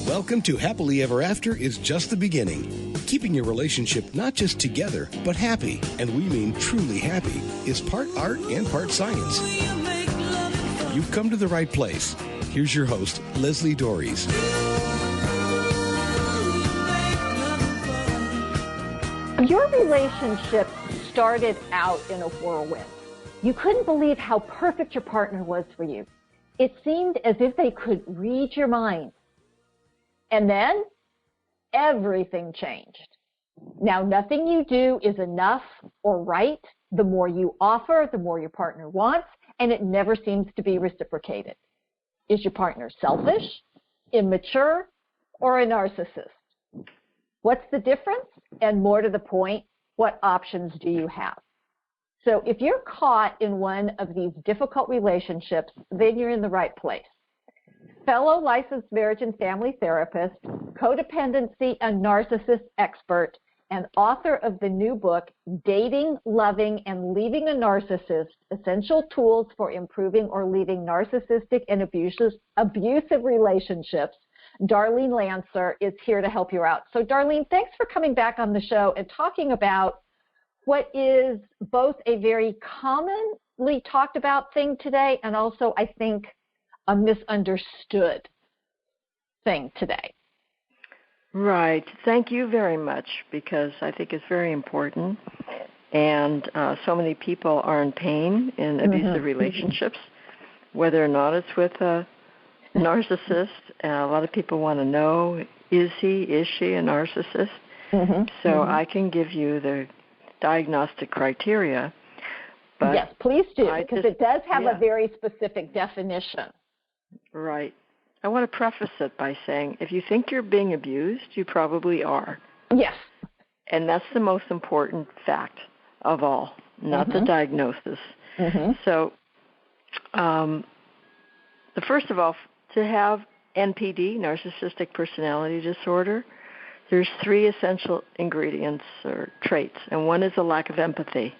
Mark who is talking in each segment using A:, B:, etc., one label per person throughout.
A: Welcome to Happily Ever After is just the beginning. Keeping your relationship not just together, but happy, and we mean truly happy, is part art and part science. You've come to the right place. Here's your host, Leslie Dories.
B: Your relationship started out in a whirlwind. You couldn't believe how perfect your partner was for you. It seemed as if they could read your mind. And then everything changed. Now, nothing you do is enough or right. The more you offer, the more your partner wants, and it never seems to be reciprocated. Is your partner selfish, immature, or a narcissist? What's the difference? And more to the point, what options do you have? So if you're caught in one of these difficult relationships, then you're in the right place. Fellow licensed marriage and family therapist, codependency and narcissist expert, and author of the new book, Dating, Loving, and Leaving a Narcissist, Essential Tools for Improving or Leaving Narcissistic and Abusive Relationships, Darlene Lancer is here to help you out. So Darlene, thanks for coming back on the show and talking about what is both a very commonly talked about thing today and also, I think, a misunderstood thing today.
C: Right. Thank you very much, because I think it's very important. And so many people are in pain in abusive relationships, whether or not it's with a narcissist. A lot of people want to know, is she a narcissist? So I can give you the diagnostic criteria. But
B: yes, please do, because it does have a very specific definition.
C: Right. I want to preface it by saying, if you think you're being abused, you probably are.
B: Yes.
C: And that's the most important fact of all, not the diagnosis. So, first of all, to have NPD, narcissistic personality disorder, there's 3 essential ingredients or traits, and one is a lack of empathy.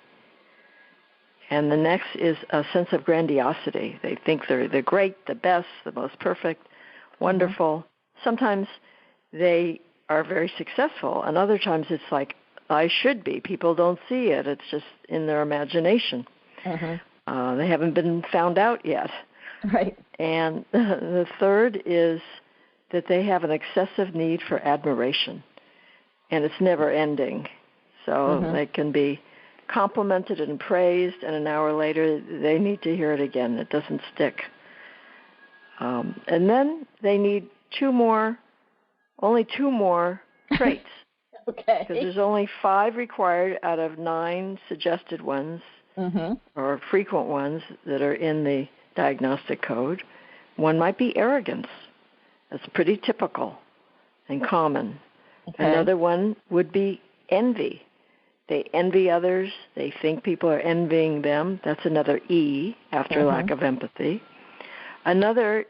C: And the next is a sense of grandiosity. They think they're the great, the best, the most perfect, wonderful. Sometimes they are very successful, and other times it's like, I should be. People don't see it. It's just in their imagination. They haven't been found out yet.
B: Right.
C: And the third is that they have an excessive need for admiration, and it's never ending. So they can be complimented and praised, and an hour later they need to hear it again. It doesn't stick. And then they need only two more traits.
B: Okay.
C: Because there's only 5 required out of 9 suggested ones or frequent ones that are in the diagnostic code. One might be arrogance. That's pretty typical and common. Another one would be envy. They envy others. They think people are envying them. That's another E after lack of empathy. Another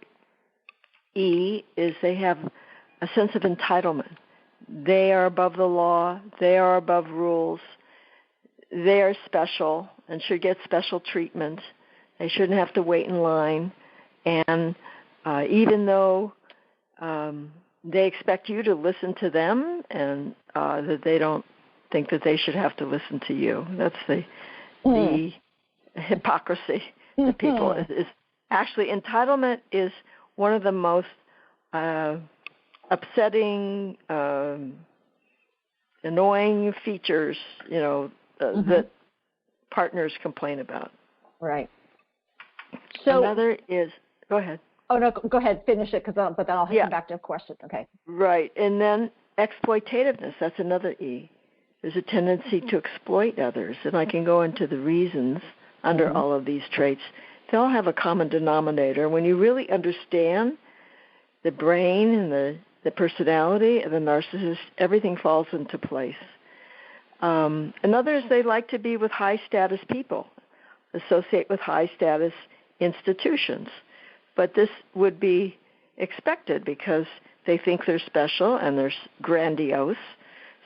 C: E is they have a sense of entitlement. They are above the law. They are above rules. They are special and should get special treatment. They shouldn't have to wait in line. And even though they expect you to listen to them, and that they don't think that they should have to listen to you. That's the hypocrisy that people is actually, entitlement is one of the most upsetting, annoying features, that partners complain about.
B: Right. So
C: another is, go ahead.
B: Oh, no, go ahead, finish it, but then I'll come back to a question. Okay.
C: Right. And then exploitativeness, that's another E. There's a tendency to exploit others, and I can go into the reasons under all of these traits. They all have a common denominator. When you really understand the brain and the personality of the narcissist, everything falls into place. Another is they like to be with high-status people, associate with high-status institutions. But this would be expected because they think they're special and they're grandiose.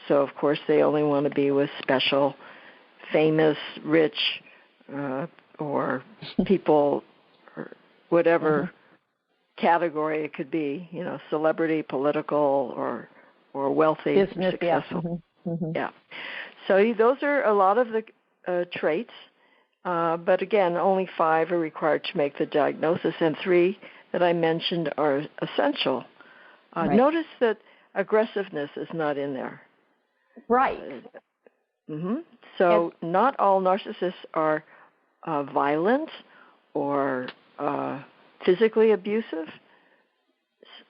C: So, of course, they only want to be with special, famous, rich, or people, or whatever category it could be, celebrity, political, or wealthy,
B: business,
C: successful.
B: Yeah. Mm-hmm.
C: Yeah. So those are a lot of the traits, but again, only 5 are required to make the diagnosis, and 3 that I mentioned are essential.
B: Right.
C: Notice that aggressiveness is not in there.
B: Right.
C: Mm-hmm. So not all narcissists are violent or physically abusive.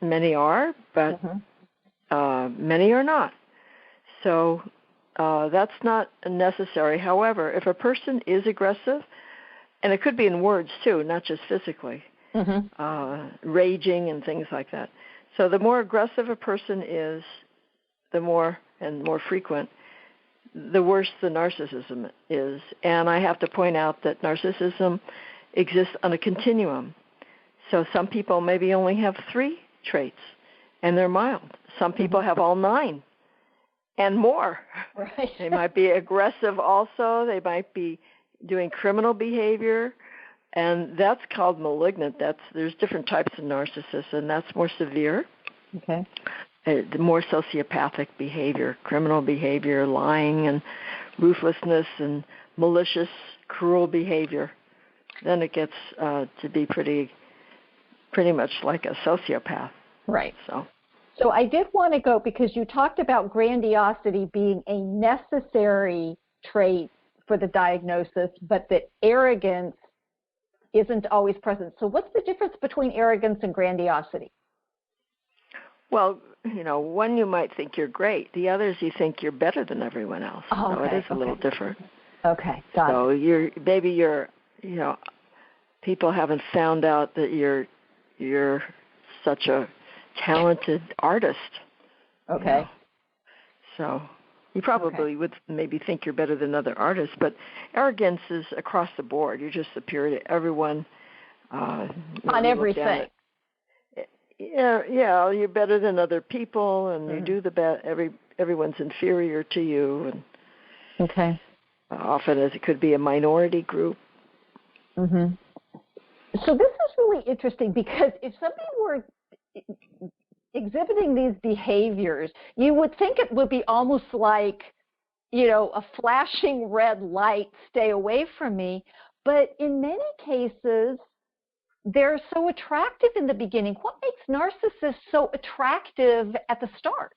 C: Many are, but many are not. So that's not necessary. However, if a person is aggressive, and it could be in words too, not just physically, raging and things like that. So the more aggressive a person is, the more and more frequent, the worse the narcissism is. And I have to point out that narcissism exists on a continuum. So some people maybe only have 3 traits, and they're mild. Some people have all 9 and more.
B: Right.
C: They might be aggressive also. They might be doing criminal behavior, and that's called malignant. There's different types of narcissists, and that's more severe.
B: Okay.
C: The more sociopathic behavior, criminal behavior, lying and ruthlessness and malicious, cruel behavior. Then it gets to be pretty much like a sociopath.
B: Right.
C: So
B: I did want to go, because you talked about grandiosity being a necessary trait for the diagnosis, but that arrogance isn't always present. So what's the difference between arrogance and grandiosity?
C: Well, one you might think you're great. The others you think you're better than everyone else.
B: Oh, okay.
C: So it is a little different.
B: Okay, got
C: it. So people haven't found out that you're such a talented artist.
B: Okay.
C: So you probably would maybe think you're better than other artists, but arrogance is across the board. You're just superior to everyone.
B: On everything.
C: Yeah, you're better than other people, and you do the best. Everyone's inferior to you, and
B: okay.
C: Often as it could be a minority group.
B: Mm-hmm. So this is really interesting, because if somebody were exhibiting these behaviors, you would think it would be almost like, a flashing red light, stay away from me. But in many cases, they're so attractive in the beginning. What makes narcissists so attractive at the start?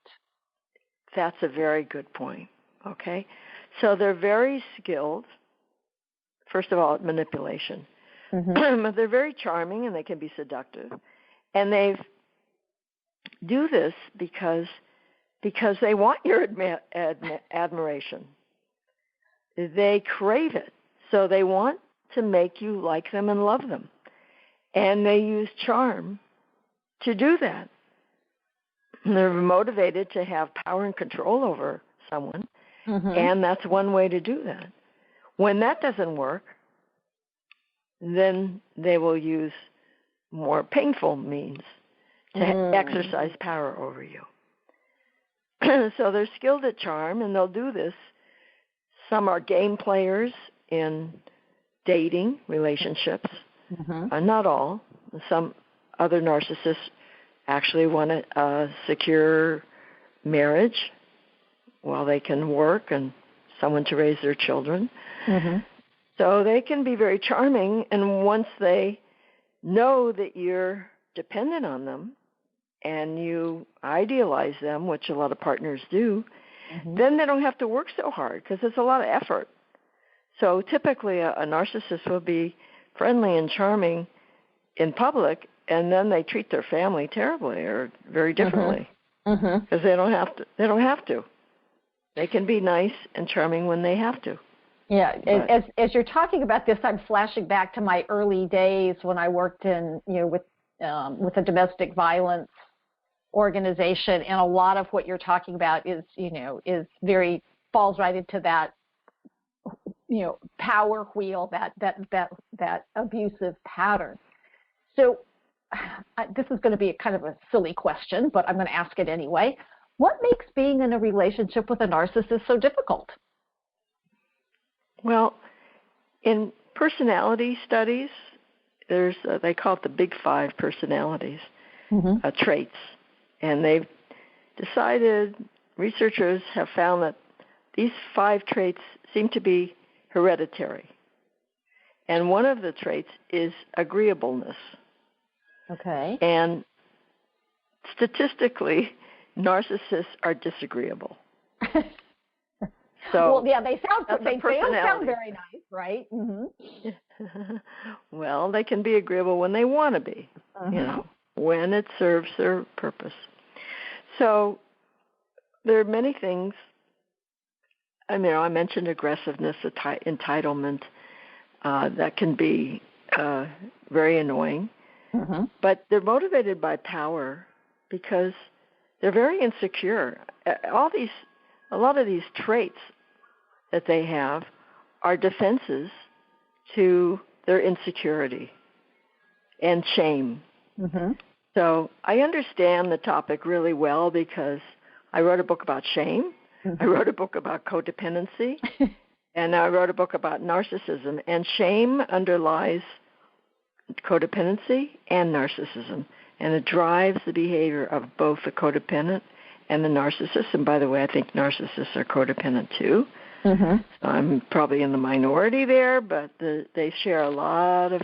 C: That's a very good point. Okay. So they're very skilled, first of all, at manipulation. But they're very charming, and they can be seductive. And they do this because they want your admiration. They crave it. So they want to make you like them and love them. And they use charm to do that. And they're motivated to have power and control over someone, and that's one way to do that. When that doesn't work, then they will use more painful means to exercise power over you. So they're skilled at charm, and they'll do this. Some are game players in dating relationships. Not all. Some other narcissists actually want a secure marriage while they can work and someone to raise their children. So they can be very charming, and once they know that you're dependent on them and you idealize them, which a lot of partners do, then they don't have to work so hard, because it's a lot of effort. So typically a narcissist will be friendly and charming in public, and then they treat their family terribly or very differently, because they don't have to. They can be nice and charming when they have to.
B: Yeah, as you're talking about this, I'm flashing back to my early days when I worked in with a domestic violence organization, and a lot of what you're talking about is falls right into that power wheel, that abusive pattern. So this is going to be a kind of a silly question, but I'm going to ask it anyway. What makes being in a relationship with a narcissist so difficult?
C: Well, in personality studies, there's they call it the Big Five personalities traits, and they've decided, researchers have found that these 5 traits seem to be hereditary. And one of the traits is agreeableness.
B: Okay.
C: And statistically, narcissists are disagreeable. So
B: well, yeah, they don't sound very nice, right?
C: Well, they can be agreeable when they want to be, when it serves their purpose. So there are many things. I mentioned aggressiveness, entitlement. That can be very annoying. But they're motivated by power because they're very insecure. A lot of these traits that they have are defenses to their insecurity and shame. So I understand the topic really well because I wrote a book about shame. I wrote a book about codependency. And I wrote a book about narcissism. And shame underlies codependency and narcissism. And it drives the behavior of both the codependent and the narcissist. And by the way, I think narcissists are codependent too. So I'm probably in the minority there, but they share a lot of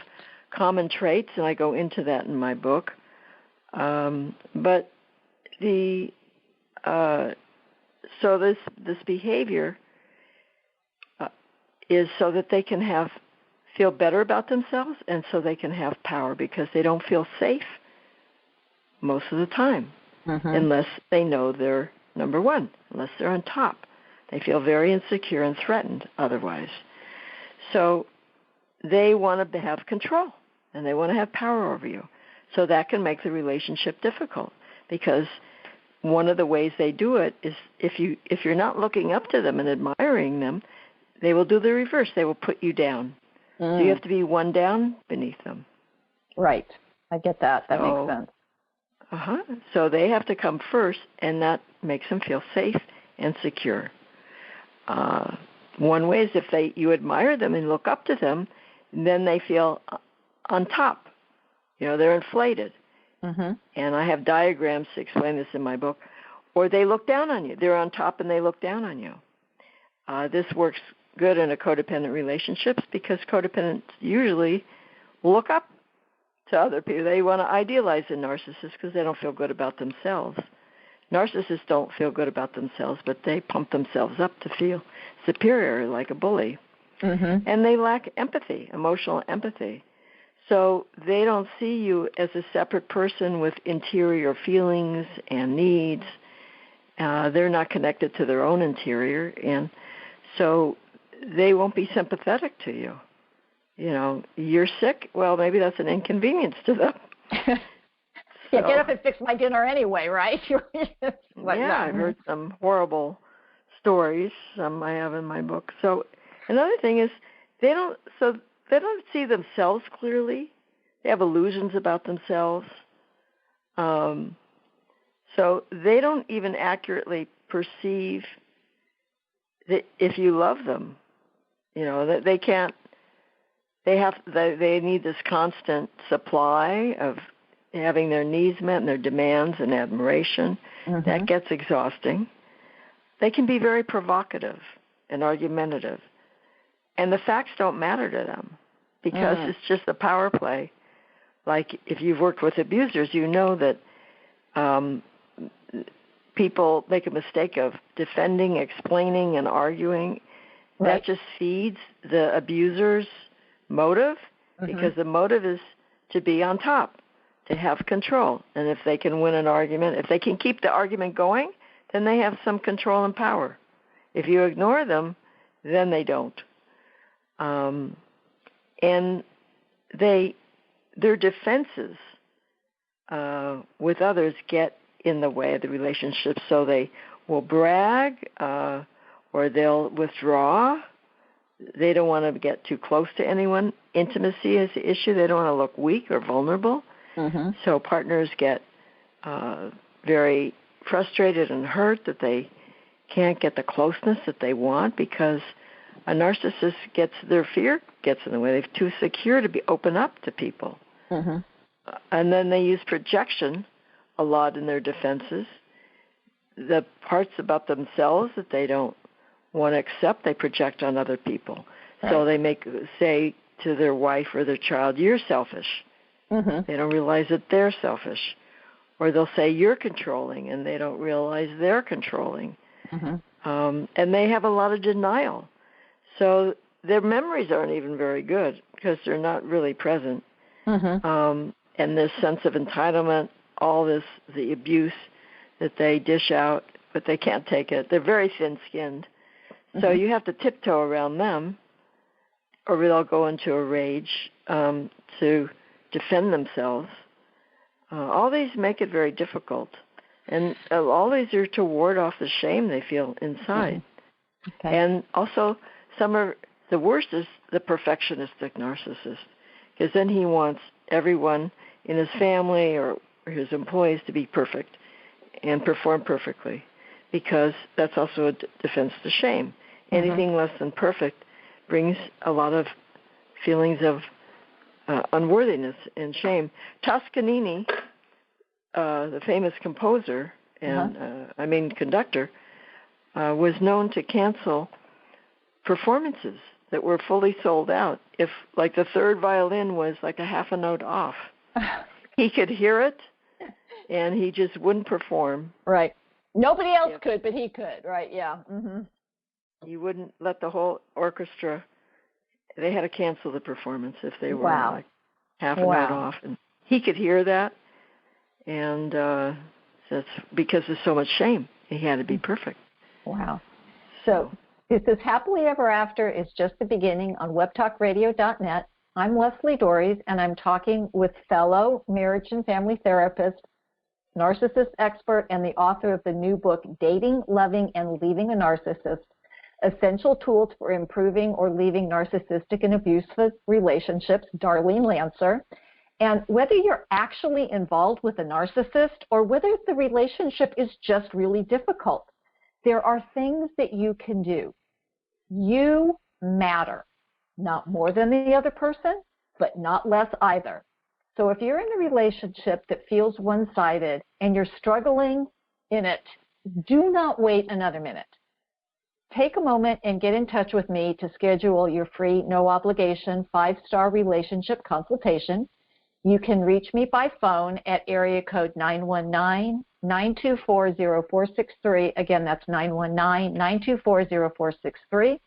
C: common traits, and I go into that in my book. But so this behavior is so that they can feel better about themselves, and so they can have power because they don't feel safe most of the time unless they know they're number one, unless they're on top. They feel very insecure and threatened otherwise. So they want to have control, and they want to have power over you. So that can make the relationship difficult because one of the ways they do it is if you're not looking up to them and admiring them, they will do the reverse. They will put you down. So you have to be one down beneath them. Right.
B: I get that. That makes sense.
C: So they have to come first, and that makes them feel safe and secure. One way is if you admire them and look up to them, then they feel on top. They're inflated. And I have diagrams to explain this in my book. Or they look down on you. They're on top and they look down on you. This works good in a codependent relationships because codependents usually look up to other people. They want to idealize a narcissist because they don't feel good about themselves. Narcissists don't feel good about themselves, but they pump themselves up to feel superior, like a bully. And they lack empathy, emotional empathy. So they don't see you as a separate person with interior feelings and needs. They're not connected to their own interior, and so they won't be sympathetic to you. You're sick. Well, maybe that's an inconvenience to them.
B: Yeah, get up and fix my dinner anyway, right?
C: I've heard some horrible stories. Some I have in my book. So another thing is they don't see themselves clearly. They have illusions about themselves. So they don't even accurately perceive that if you love them. That they can't. They need this constant supply of having their needs met and their demands and admiration. That gets exhausting. They can be very provocative and argumentative. And the facts don't matter to them because it's just a power play. Like if you've worked with abusers, you know that people make a mistake of defending, explaining, and arguing. Right. That just feeds the abuser's motive because the motive is to be on top, to have control. And if they can win an argument, if they can keep the argument going, then they have some control and power. If you ignore them, then they don't. And their defenses with others get in the way of the relationship, so they will brag or they'll withdraw. They don't want to get too close to anyone. Intimacy is the issue. They don't want to look weak or vulnerable. So partners get very frustrated and hurt that they can't get the closeness that they want because A narcissist their fear gets in the way. They're too secure to be open up to people.
B: Mm-hmm.
C: And then they use projection a lot in their defenses. The parts about themselves that they don't want to accept, they project on other people. Right. So they say to their wife or their child, "You're selfish." Mm-hmm. They don't realize that they're selfish. Or they'll say, "You're controlling," and they don't realize they're controlling. Mm-hmm. And they have a lot of denial. So their memories aren't even very good because they're not really present. Mm-hmm. And this sense of entitlement, all this, the abuse that they dish out, but they can't take it. They're very thin-skinned. Mm-hmm. So you have to tiptoe around them, or they'll go into a rage to defend themselves. All these make it very difficult. And all these are to ward off the shame they feel inside. Mm-hmm. Okay. And also, the worst is the perfectionistic narcissist, because then he wants everyone in his family or his employees to be perfect and perform perfectly, because that's also a defense to shame. Mm-hmm. Anything less than perfect brings a lot of feelings of unworthiness and shame. Toscanini, the famous composer and conductor, was known to cancel performances that were fully sold out if, like, the third violin was like a half a note off. He could hear it, and he just wouldn't perform.
B: Right. Nobody else could, but he could. Right. Yeah. Mm-hmm.
C: He wouldn't let the whole orchestra. They had to cancel the performance if they were like half a note off, and he could hear that, and that's because there's so much shame. He had to be perfect.
B: Wow. So this is Happily Ever After is just the beginning on webtalkradio.net. I'm Leslie Dories, and I'm talking with fellow marriage and family therapist, narcissist expert, and the author of the new book, Dating, Loving, and Leaving a Narcissist, Essential Tools for Improving or Leaving Narcissistic and Abusive Relationships, Darlene Lancer. And whether you're actually involved with a narcissist or whether the relationship is just really difficult, there are things that you can do. You matter, not more than the other person, but not less either. So if you're in a relationship that feels one-sided and you're struggling in it, do not wait another minute. Take a moment and get in touch with me to schedule your free, no-obligation, 5-star relationship consultation. You can reach me by phone at area code 919-924-0463. Again, that's 919-924-0463.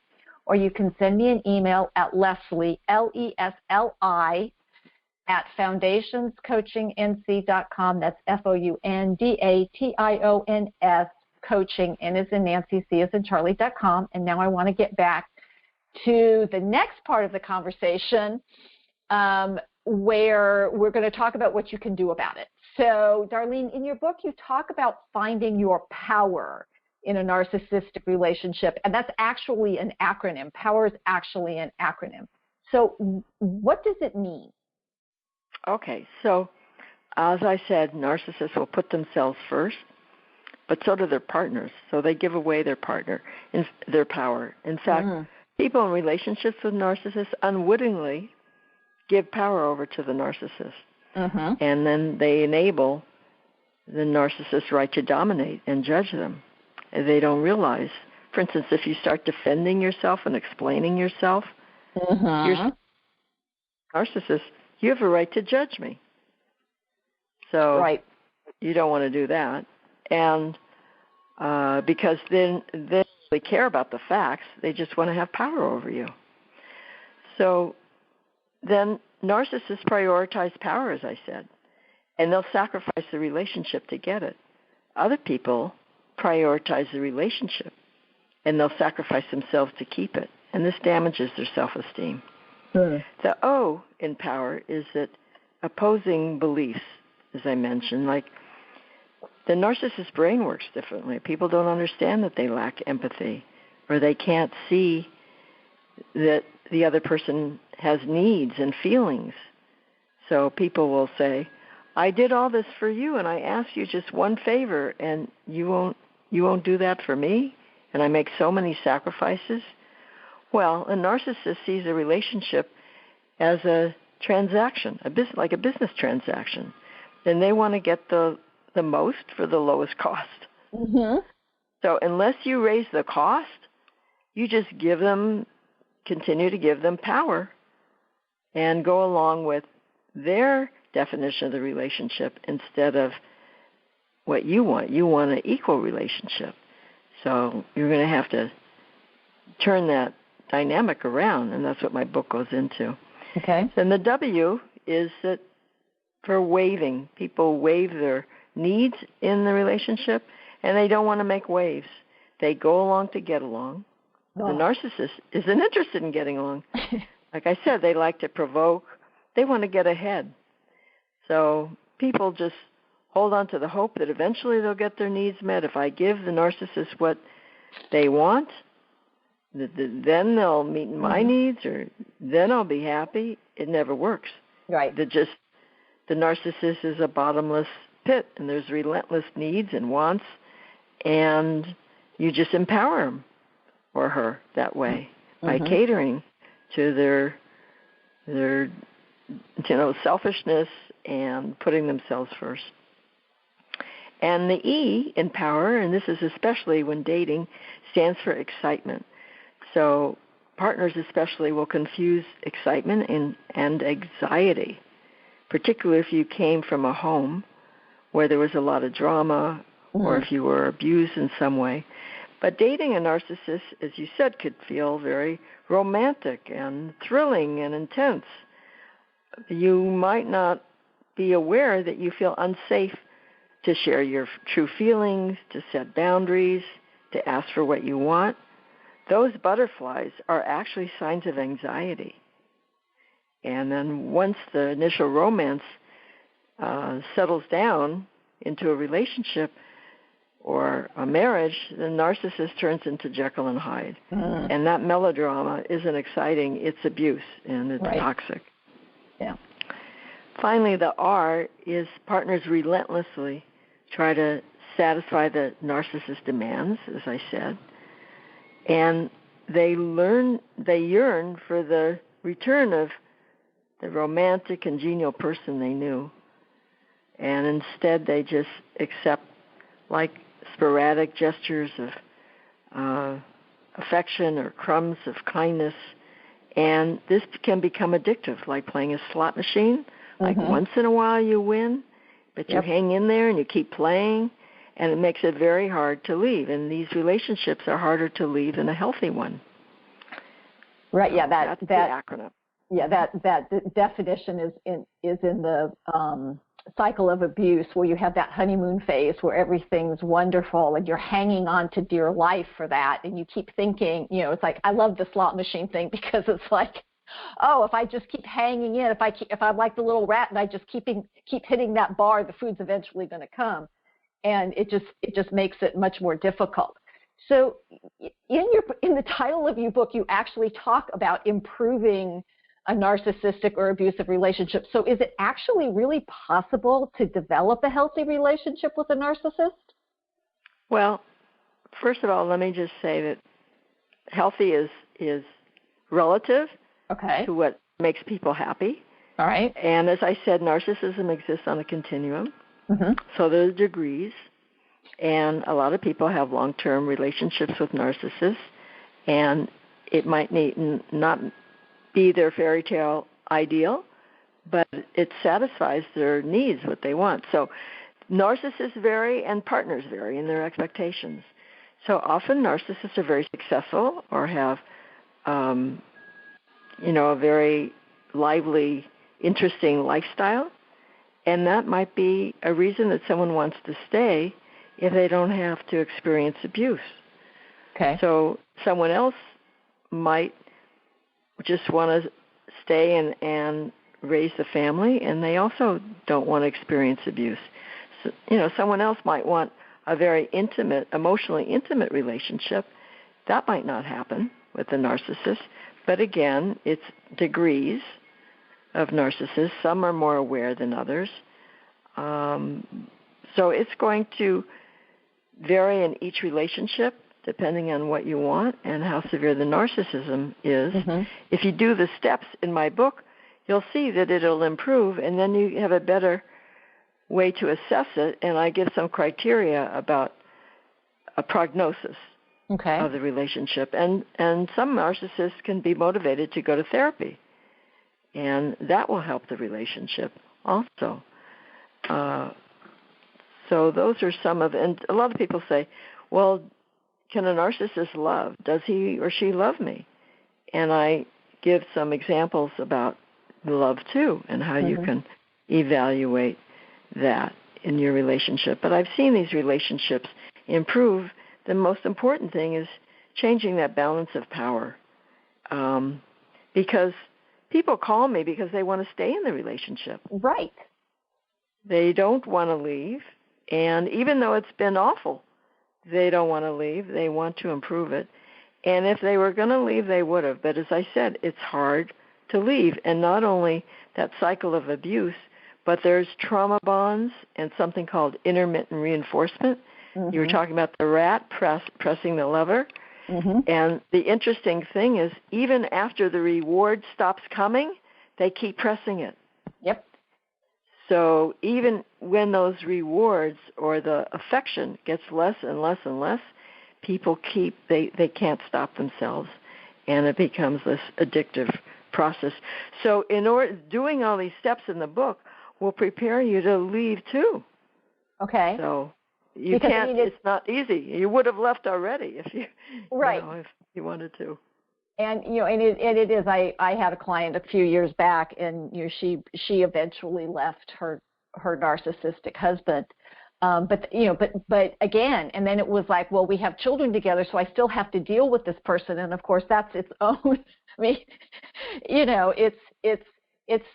B: Or you can send me an email at Leslie, Lesli, at foundationscoachingnc.com. That's FOUNDATIONS, coaching, N as in Nancy, C as in Charlie.com. And now I want to get back to the next part of the conversation, where we're going to talk about what you can do about it. So, Darlene, in your book, you talk about finding your power in a narcissistic relationship, and that's actually an acronym. Power is actually an acronym. So what does it mean?
C: Okay, so as I said, narcissists will put themselves first, but so do their partners. So they give away their partner, their power. In fact, people in relationships with narcissists unwittingly give power over to the narcissist. And then they enable the narcissist's right to dominate and judge them. And they don't realize. For instance, if you start defending yourself and explaining yourself, you're narcissist, you have a right to judge me. So you don't want to do that. And because then they really care about the facts. They just want to have power over you. So then narcissists prioritize power, as I said, and they'll sacrifice the relationship to get it. Other people prioritize the relationship, and they'll sacrifice themselves to keep it, and this damages their self-esteem. The O in power is that opposing beliefs, as I mentioned, like the narcissist's brain works differently. People don't understand that they lack empathy, or they can't see that the other person has needs and feelings. So people will say, I did all this for you, and I asked you just one favor, and you won't do that for me, and I make so many sacrifices. Well, a narcissist sees a relationship as a transaction, like a business transaction. And they want to get the most for the lowest cost.
B: Mm-hmm.
C: So unless you raise the cost, you just continue to give them power and go along with their definition of the relationship instead of what you want. You want an equal relationship. So you're going to have to turn that dynamic around, and that's what my book goes into.
B: Okay.
C: And the W is that for waiving. People waive their needs in the relationship, and they don't want to make waves. They go along to get along. Oh. The narcissist isn't interested in getting along. Like I said, they like to provoke. They want to get ahead. So people just hold on to the hope that eventually they'll get their needs met. If I give the narcissist what they want, then they'll meet my needs, or then I'll be happy. It never works.
B: Right.
C: The narcissist is a bottomless pit, and there's relentless needs and wants, and you just empower him or her that way by catering to their selfishness and putting themselves first. And the E in power, and this is especially when dating, stands for excitement. So partners especially will confuse excitement and anxiety, particularly if you came from a home where there was a lot of drama or if you were abused in some way. But dating a narcissist, as you said, could feel very romantic and thrilling and intense. You might not be aware that you feel unsafe to share your true feelings, to set boundaries, to ask for what you want. Those butterflies are actually signs of anxiety. And then once the initial romance settles down into a relationship or a marriage, the narcissist turns into Jekyll and Hyde. And that melodrama isn't exciting. It's abuse, and it's toxic.
B: Yeah.
C: Finally, the R is partners relentlessly try to satisfy the narcissist's demands, as I said, and they yearn for the return of the romantic and genial person they knew, and instead they just accept like sporadic gestures of affection or crumbs of kindness, and this can become addictive, like playing a slot machine. Like once in a while you win, but you hang in there and you keep playing, and it makes it very hard to leave. And these relationships are harder to leave than a healthy one.
B: Right. Yeah.
C: That's the acronym.
B: Yeah. That definition is in the cycle of abuse, where you have that honeymoon phase where everything's wonderful and you're hanging on to dear life for that, and you keep thinking, it's like, I love the slot machine thing because it's like, oh, if I just keep hanging in, if I'm like the little rat and I just keep hitting that bar, the food's eventually going to come, and it just makes it much more difficult. So, in the title of your book, you actually talk about improving a narcissistic or abusive relationship. So, is it actually really possible to develop a healthy relationship with a narcissist? Well,
C: first of all, let me just say that healthy is relative.
B: Okay.
C: To what makes people happy.
B: All right.
C: And as I said, narcissism exists on a continuum. So there are degrees. And a lot of people have long-term relationships with narcissists. And it might not be their fairy tale ideal, but it satisfies their needs, what they want. So narcissists vary and partners vary in their expectations. So often narcissists are very successful or have a very lively, interesting lifestyle, and that might be a reason that someone wants to stay if they don't have to experience abuse.
B: Okay.
C: So someone else might just want to stay and raise the family, and they also don't want to experience abuse. So, someone else might want a very intimate, emotionally intimate relationship. That might not happen with the narcissist. But again, it's degrees of narcissists. Some are more aware than others. So it's going to vary in each relationship. depending on what you want and how severe the narcissism is. If you do the steps in my book, you'll see that it'll improve, and then you have a better way to assess it, and I give some criteria about a prognosis of the relationship. And some narcissists can be motivated to go to therapy, and that will help the relationship also. So those are some of, and a lot of people say, well, can a narcissist love? Does he or she love me? And I give some examples about love too, and how you can evaluate that in your relationship. But I've seen these relationships improve. The most important thing is changing that balance of power, because people call me because they want to stay in the relationship.
B: Right.
C: They don't want to leave, and even though it's been awful, they don't want to leave. They want to improve it. And if they were going to leave, they would have. But as I said, it's hard to leave. And not only that cycle of abuse, but there's trauma bonds and something called intermittent reinforcement. You were talking about the rat pressing the lever. And the interesting thing is, even after the reward stops coming, they keep pressing it.
B: Yep.
C: So even when those rewards or the affection gets less and less and less, people they can't stop themselves, and it becomes this addictive process. So doing all these steps in the book will prepare you to leave too.
B: Okay.
C: So you can't. It's not easy. You would have left already if you if you wanted to.
B: And it is. I had a client a few years back, and she eventually left her narcissistic husband. But again, and then it was like, well, we have children together, so I still have to deal with this person, and of course that's its own. I mean, it's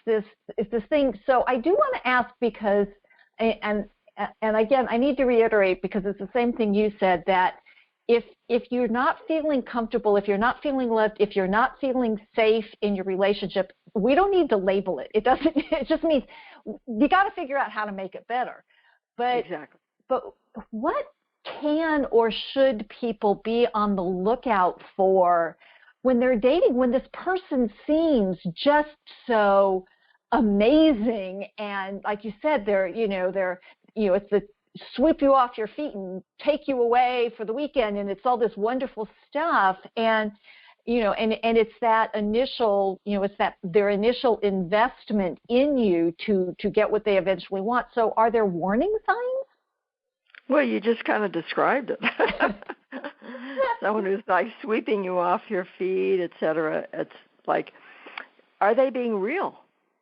B: this thing. So I do want to ask, because, and again, I need to reiterate, because it's the same thing you said, that if you're not feeling comfortable, if you're not feeling loved, if you're not feeling safe in your relationship, we don't need to label it. It just means you got to figure out how to make it better. But
C: exactly.
B: But what can or should people be on the lookout for when they're dating, when this person seems just so amazing, and like you said, it's the sweep you off your feet and take you away for the weekend, and it's all this wonderful stuff, and it's that initial, their initial investment in you to get what they eventually want. So are there warning signs?
C: Well, you just kind of described it. Someone who's like sweeping you off your feet, etc. It's like, are they being real?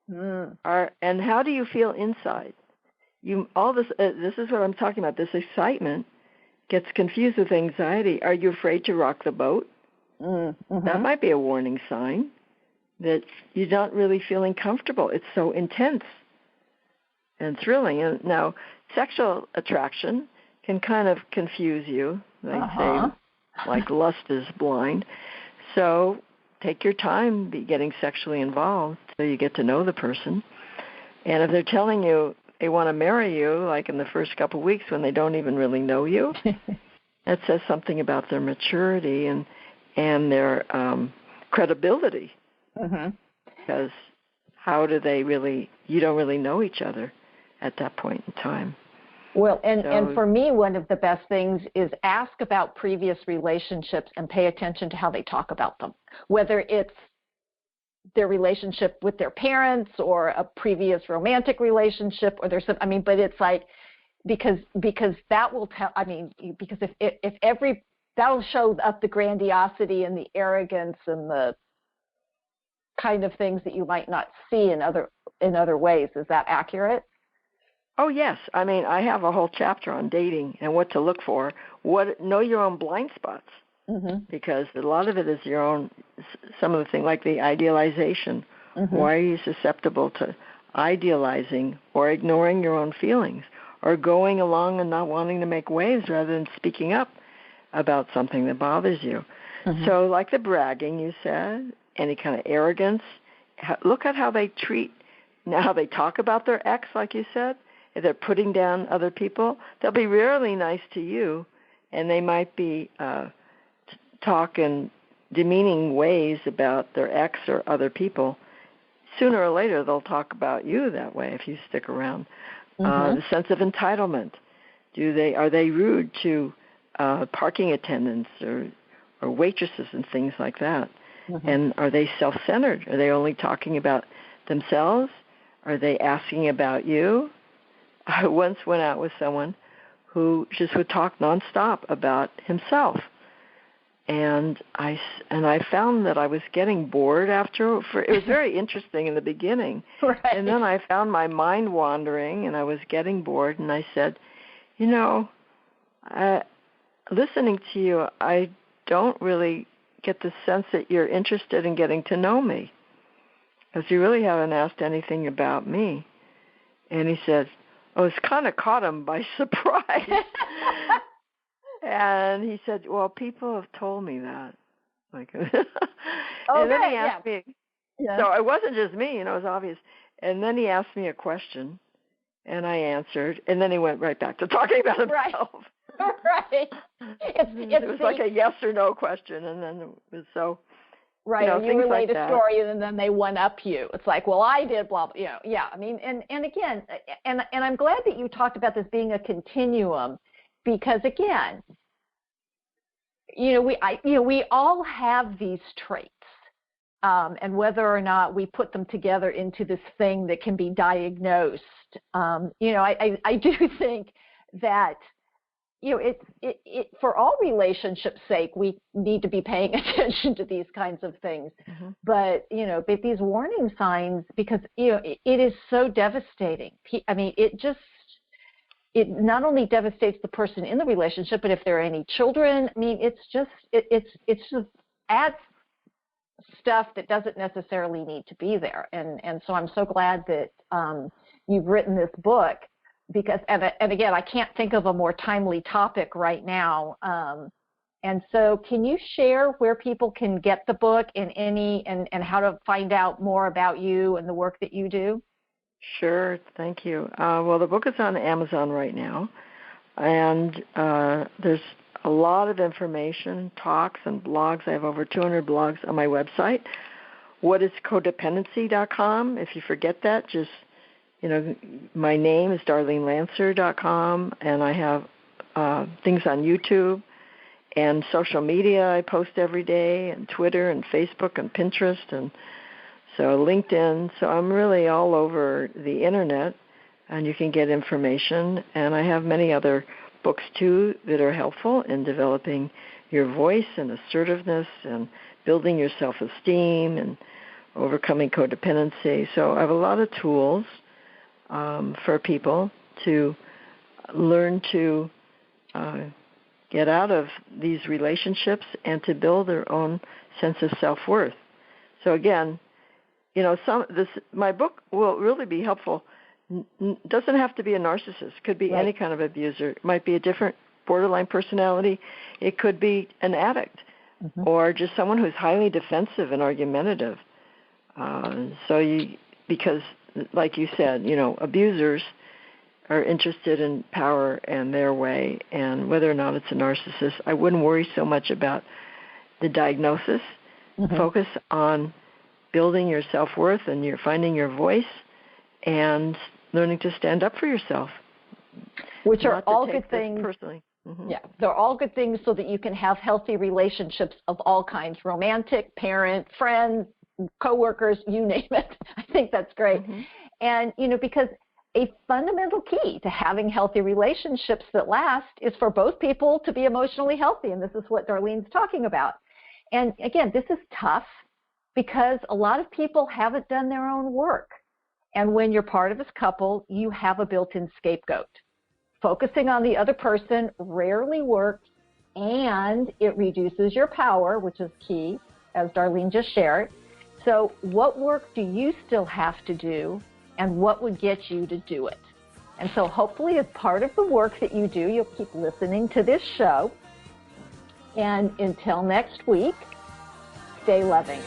C: And how do you feel inside? This is what I'm talking about. This excitement gets confused with anxiety. Are you afraid to rock the boat? That might be a warning sign that you're not really feeling comfortable. It's so intense and thrilling. And now, sexual attraction can kind of confuse you. They say, like, lust is blind. So take your time getting sexually involved so you get to know the person. And if they're telling you they want to marry you, like in the first couple of weeks when they don't even really know you, that says something about their maturity and their credibility. Because how do they really, you don't really know each other at that point in time.
B: Well, and for me, one of the best things is ask about previous relationships and pay attention to how they talk about them, whether it's their relationship with their parents or a previous romantic relationship, or there's some, but it's like, because that will tell, because if that'll show up the grandiosity and the arrogance and the kind of things that you might not see in other ways. Is that accurate?
C: Oh, yes. I have a whole chapter on dating and what to look for. Know your own blind spots, because a lot of it is your own, some of the things like the idealization. Why are you susceptible to idealizing or ignoring your own feelings, or going along and not wanting to make waves rather than speaking up about something that bothers you? So like the bragging you said, any kind of arrogance, look at how they how they talk about their ex, like you said. If they're putting down other people, they'll be really nice to you and they might be talk in demeaning ways about their ex or other people, sooner or later they'll talk about you that way if you stick around. The sense of entitlement. Are they rude to parking attendants or waitresses and things like that? And are they self-centered? Are they only talking about themselves? Are they asking about you? I once went out with someone who just would talk nonstop about himself. And I found that I was getting bored after. It was very interesting in the beginning.
B: Right.
C: And then I found my mind wandering, and I was getting bored. And I said, listening to you, I don't really get the sense that you're interested in getting to know me, because you really haven't asked anything about me. And he said, oh, it's kind of caught him by surprise. And he said, well, people have told me that. And then he asked me, so it wasn't just me, it was obvious. And then he asked me a question, and I answered, and then he went right back to talking about himself.
B: Right.
C: It was like a yes or no question, and then it was so.
B: Right, and you relate a story, and then they one-up you. It's like, well, I did, blah, blah, yeah. I mean, and again, and I'm glad that you talked about this being a continuum, because again, we all have these traits, and whether or not we put them together into this thing that can be diagnosed, I do think that. It for all relationships' sake, we need to be paying attention to these kinds of things. But these warning signs, because it is so devastating. I mean, it not only devastates the person in the relationship, but if there are any children, I mean, it's just adds stuff that doesn't necessarily need to be there. And so I'm so glad that you've written this book. Because and again, I can't think of a more timely topic right now. And so, can you share where people can get the book and how to find out more about you and the work that you do?
C: Sure, thank you. Well, the book is on Amazon right now, and there's a lot of information, talks, and blogs. I have over 200 blogs on my website. Whatiscodependency.com. If you forget that, just my name is DarleneLancer.com, and I have things on YouTube and social media I post every day, and Twitter and Facebook and Pinterest, and so LinkedIn. So I'm really all over the Internet, and you can get information. And I have many other books, too, that are helpful in developing your voice and assertiveness and building your self-esteem and overcoming codependency. So I have a lot of tools for people to learn to get out of these relationships and to build their own sense of self-worth. So again, my book will really be helpful. Doesn't have to be a narcissist. Could be any kind of abuser. It might be a different borderline personality. It could be an addict or just someone who's highly defensive and argumentative. Because like you said, abusers are interested in power and their way, and whether or not it's a narcissist, I wouldn't worry so much about the diagnosis. Focus on building your self-worth and finding your voice and learning to stand up for yourself.
B: Which are all good things.
C: Personally.
B: Yeah, they're all good things so that you can have healthy relationships of all kinds, romantic, parent, friends, coworkers, you name it. I think that's great. And, because a fundamental key to having healthy relationships that last is for both people to be emotionally healthy. And this is what Darlene's talking about. And again, this is tough because a lot of people haven't done their own work. And when you're part of this couple, you have a built-in scapegoat. Focusing on the other person rarely works, and it reduces your power, which is key, as Darlene just shared. So what work do you still have to do, and what would get you to do it? And so hopefully as part of the work that you do, you'll keep listening to this show. And until next week, stay loving.